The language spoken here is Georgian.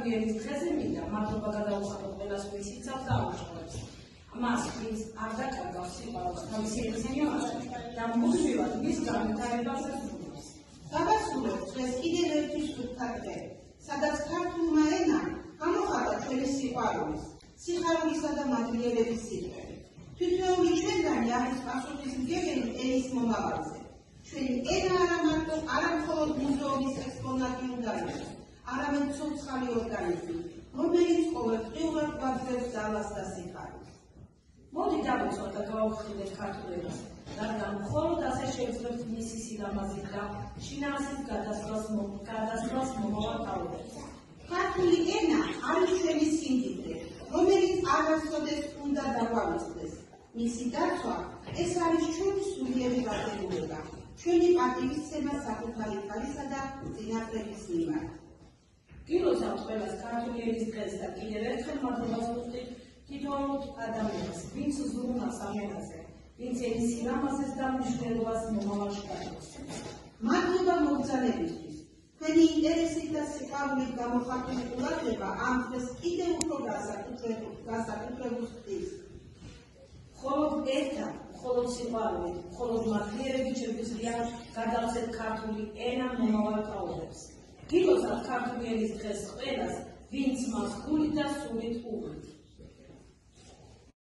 ქართული ენის დღეზე მინდა მადლობა გადაუხადოთ ყველას, ვინც იცავს და აუშავებს. მას, ვინც არ დაკარგავს სიყვარულს თავისი ეცნიერებაზე და მუდმივად მის განვითარებას აზროვნებს. Გადასულებს დღეს კიდევ ერთი სუფთა დღე, სადაც ქართულმა ენამ გამოხატა ჩვენი სიყვარულის, სიხარულისა და მადლიერების სიტყვები. თითოეული ჩვენგანი არის პასუხისმგებელი ენის მომავალზე. ჩვენი ენა არა მარტო არა მხოლოდ მუზეუმის ექსპონატი უნდა იყოს, არამედ ცოცხალი ორგანიზმი, რომელიც ყოველდღიურად გვაძლევს ძალას და სიხარულს. მოდი დავუწყოთ და გავახსნით ქართულ ენას, რადგან მხოლოდ ასე შევძლებთ მისი სილამაზით და შინაარსით გადასვლას მომავალ თაობებს. ქართული ენა არის ჩვენი სიმდიდრე, რომელიც არასოდეს უნდა დაგვამოწდეს. მისი დაცვა ეს არის ჩვენი სულიერი ვალდებულება, ჩვენი პატივისცემა საკუთარი თავისა და წინაპრების მიმართ. გილოცავთ ყველას ქართული ენის დღეს და კიდევ ერთხელ მადლობას ვუხდით თითოეულ ადამიანს, ვინც ზრუნავს ამ ენაზე, ვინც ენის სილამაზეს და მნიშვნელობას მომავალში გადმოსცემს. მადლობა მოგზაურებისთვის. თქვენი ინტერესით და სიყვარულით გამოხატული ყურადღება ამ დღეს კიდევ უფრო განსაკუთრებულს ხდის. მხოლოდ ერთად, მხოლოდ სიყვარულით, მხოლოდ მადლიერებით შეგვიძლია გადავცეთ ქართული ენა მომავალ თაობებს. გილოცავთ ქართული ენის დღეს ყველას, ვინც მას გულით და სულით უღმით.